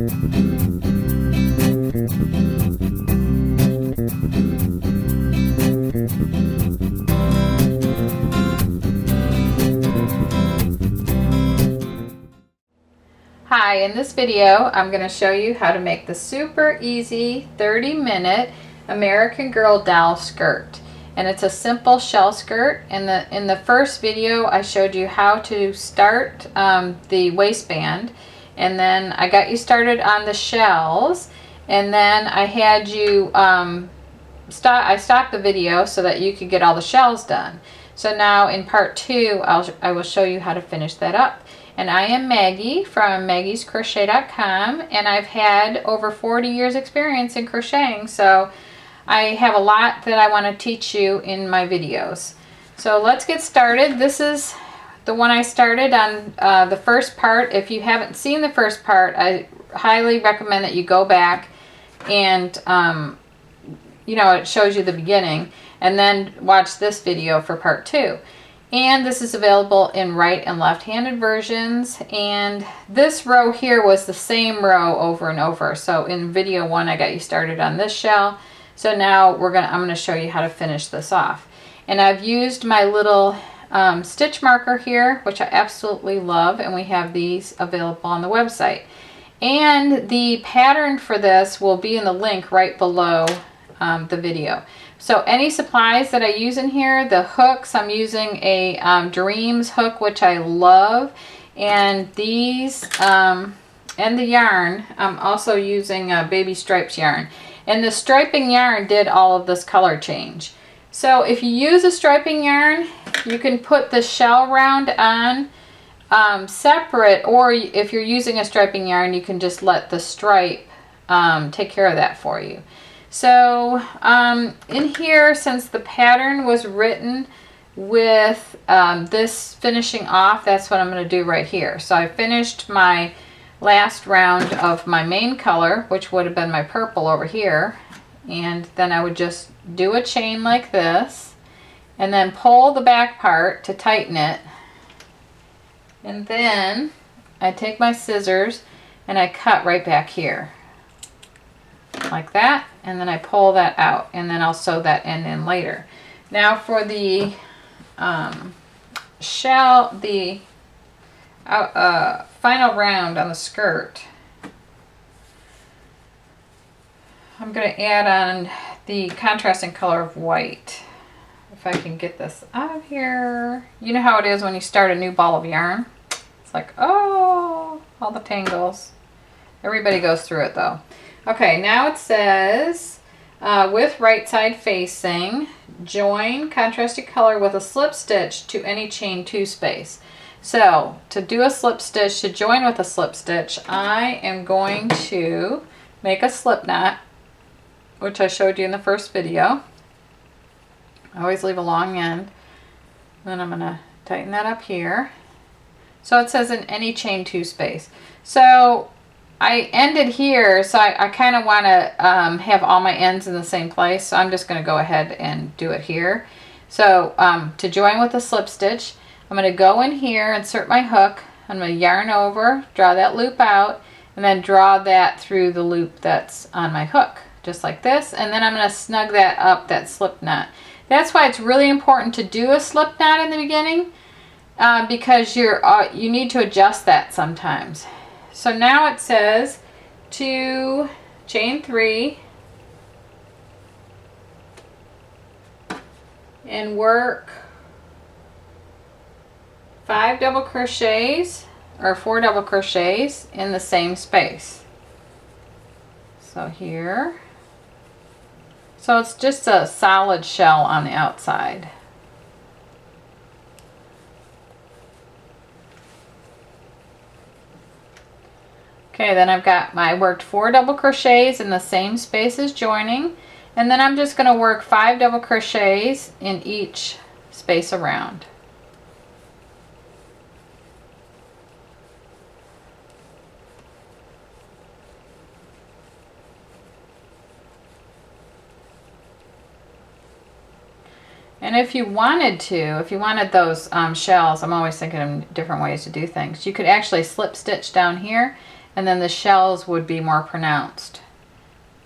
Hi, in this video I'm going to show you how to make the super easy 30-minute American Girl doll skirt. And it's a simple shell skirt. In the first video I showed you how to start the waistband, and then I got you started on the shells, and then I had you I stopped the video so that you could get all the shells done. So now in part 2 I will show you how to finish that up. And I am Maggie from maggiescrochet.com, and I've had over 40 years experience in crocheting, so I have a lot that I want to teach you in my videos. So let's get started. This is the one I started on the first part. If you haven't seen the first part, I highly recommend that you go back and you know, it shows you the beginning, and then watch this video for part 2. And this is available in right and left-handed versions. And this row here was the same row over and over. So in video 1, I got you started on this shell. So now I'm gonna show you how to finish this off. And I've used my little stitch marker here, which I absolutely love, and we have these available on the website. And the pattern for this will be in the link right below the video. So any supplies that I use in here, the hooks, I'm using a Dreams hook, which I love, and these, and the yarn, I'm also using Baby Stripes yarn. And the striping yarn did all of this color change. So if you use a striping yarn, you can put the shell round on separate, or if you're using a striping yarn, you can just let the stripe take care of that for you. So in here, since the pattern was written with this finishing off, that's what I'm going to do right here. So I finished my last round of my main color, which would have been my purple over here, and then I would just do a chain like this and then pull the back part to tighten it, and then I take my scissors and I cut right back here like that, and then I pull that out, and then I'll sew that end in later. Now for the shell, the final round on the skirt, I'm going to add on the contrasting color of white. If I can get this out of here. You know how it is when you start a new ball of yarn? It's like, oh, all the tangles. Everybody goes through it though. Okay, now it says, with right side facing, join contrasted color with a slip stitch to any chain 2 space. So to do a slip stitch, to join with a slip stitch, I am going to make a slip knot, which I showed you in the first video. I always leave a long end. Then I'm going to tighten that up here. So it says in any chain 2 space. So I ended here, so I kind of want to have all my ends in the same place, so I'm just going to go ahead and do it here. So to join with a slip stitch, I'm going to go in here, insert my hook, I'm going to yarn over, draw that loop out, and then draw that through the loop that's on my hook, just like this, and then I'm going to snug that up, that slip knot. That's why it's really important to do a slip knot in the beginning, because you need to adjust that sometimes. So now it says to chain 3 and work 5 double crochets or 4 double crochets in the same space. So here, so it's just a solid shell on the outside. Okay, then I've got I worked 4 double crochets in the same space as joining, and then I'm just going to work 5 double crochets in each space around. And if you wanted those shells, I'm always thinking of different ways to do things. You could actually slip stitch down here and then the shells would be more pronounced.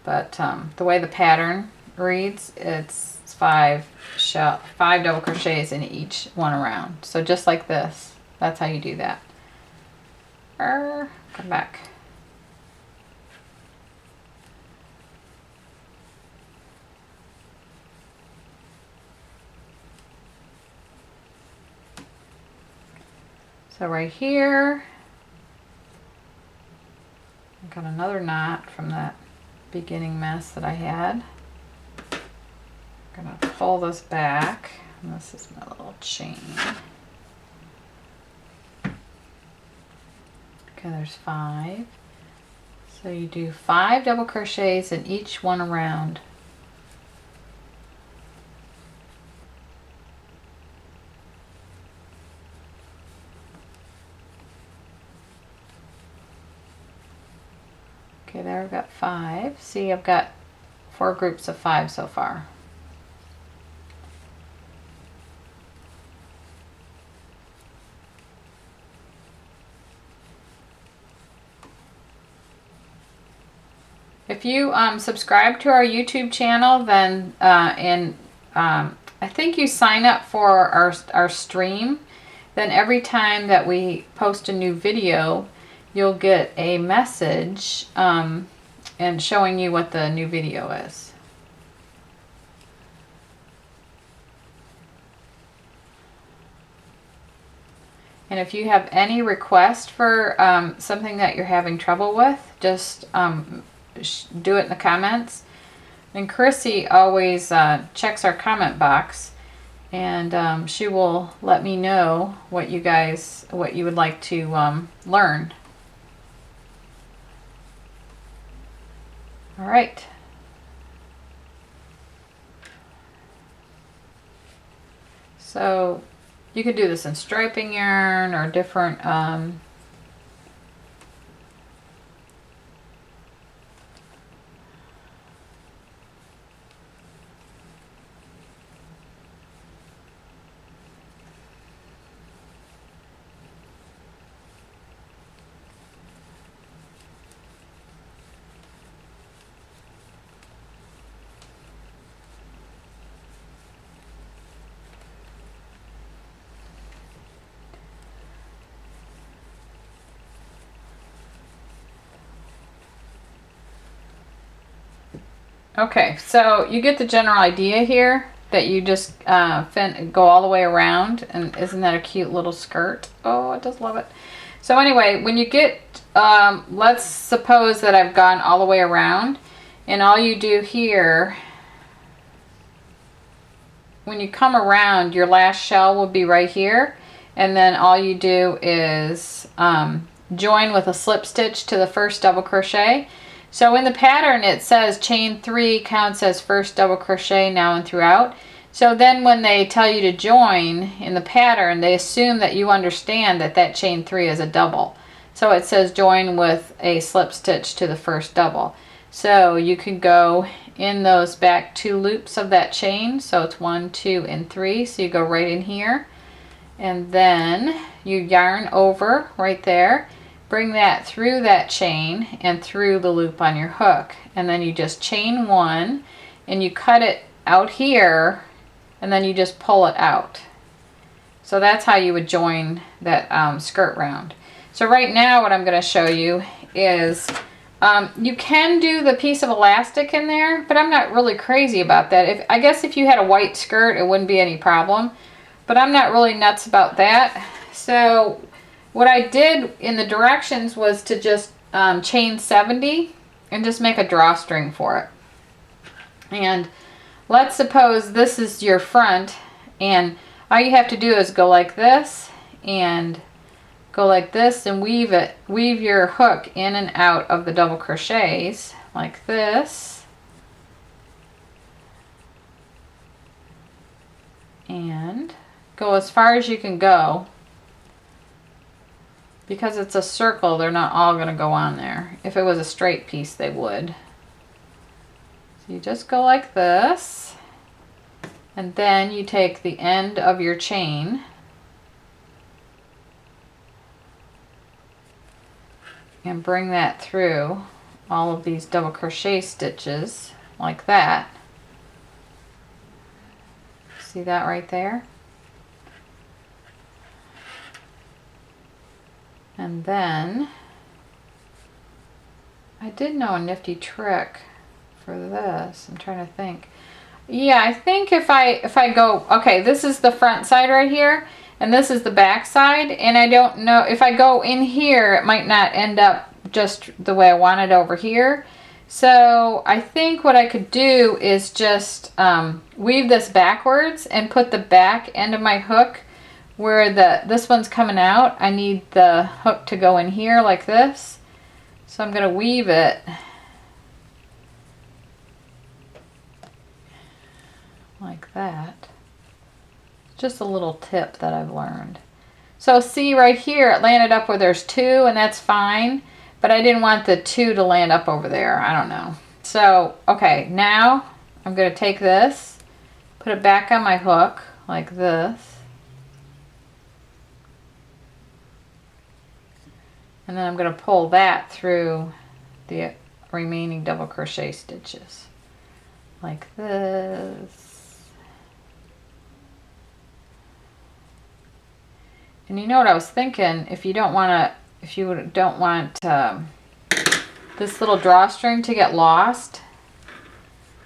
But the way the pattern reads, it's 5 double crochets in each one around. So just like this, that's how you do that. Come back. So right here, I got another knot from that beginning mess that I had. I'm gonna pull this back, and this is my little chain. Okay, there's 5. So you do 5 double crochets in each one around. Okay, there I've got 5. See, I've got 4 groups of 5 so far. If you subscribe to our YouTube channel, then I think you sign up for our stream, then every time that we post a new video, you'll get a message and showing you what the new video is. And if you have any request for something that you're having trouble with, just do it in the comments. And Chrissy always checks our comment box, and she will let me know what you would like to learn. All right. So you could do this in striping yarn or different Okay, so you get the general idea here that you just go all the way around, and isn't that a cute little skirt? Oh, I just love it. So anyway, when you get, let's suppose that I've gone all the way around, and all you do here, when you come around, your last shell will be right here, and then all you do is join with a slip stitch to the first double crochet. So in the pattern it says chain 3 counts as first double crochet now and throughout. So then when they tell you to join in the pattern, they assume that you understand that that chain 3 is a double. So it says join with a slip stitch to the first double. So you can go in those back 2 loops of that chain. So it's 1, 2, and 3. So you go right in here, and then you yarn over right there. Bring that through that chain and through the loop on your hook, and then you just chain 1 and you cut it out here, and then you just pull it out. So that's how you would join that skirt round. So right now what I'm going to show you is you can do the piece of elastic in there, but I'm not really crazy about that. I guess if you had a white skirt it wouldn't be any problem, but I'm not really nuts about that. So what I did in the directions was to just chain 70 and just make a drawstring for it. And let's suppose this is your front, and all you have to do is go like this and go like this and weave your hook in and out of the double crochets like this, and go as far as you can go. Because it's a circle, they're not all going to go on there. If it was a straight piece, they would. So you just go like this, and then you take the end of your chain and bring that through all of these double crochet stitches like that. See that right there? And then I did know a nifty trick for this. I'm trying to think. Yeah, I think if I go, okay, this is the front side right here, and this is the back side, and I don't know, if I go in here, it might not end up just the way I want it over here. So I think what I could do is just weave this backwards and put the back end of my hook where this one's coming out. I need the hook to go in here like this. So I'm going to weave it like that. Just a little tip that I've learned. So see right here, it landed up where there's two, and that's fine, but I didn't want the two to land up over there. I don't know. So, okay, now I'm going to take this, put it back on my hook like this, and then I'm going to pull that through the remaining double crochet stitches like this. And you know what I was thinking, if you don't want this little drawstring to get lost,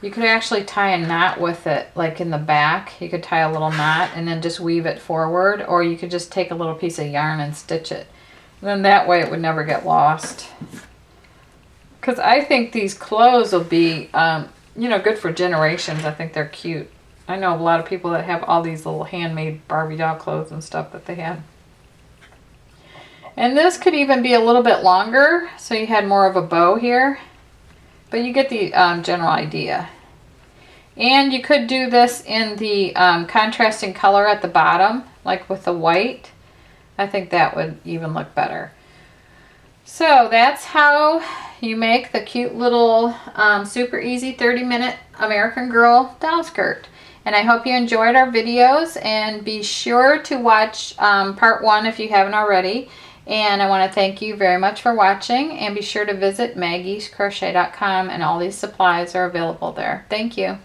you could actually tie a knot with it, like in the back. You could tie a little knot and then just weave it forward, or you could just take a little piece of yarn and stitch it. And then that way it would never get lost. Because I think these clothes will be, you know, good for generations. I think they're cute. I know a lot of people that have all these little handmade Barbie doll clothes and stuff that they had. And this could even be a little bit longer, so you had more of a bow here. But you get the general idea. And you could do this in the contrasting color at the bottom, like with the white. I think that would even look better. So that's how you make the cute little super easy 30-minute American Girl doll skirt. And I hope you enjoyed our videos, and be sure to watch part 1 if you haven't already. And I want to thank you very much for watching, and be sure to visit maggiescrochet.com, and all these supplies are available there. Thank you.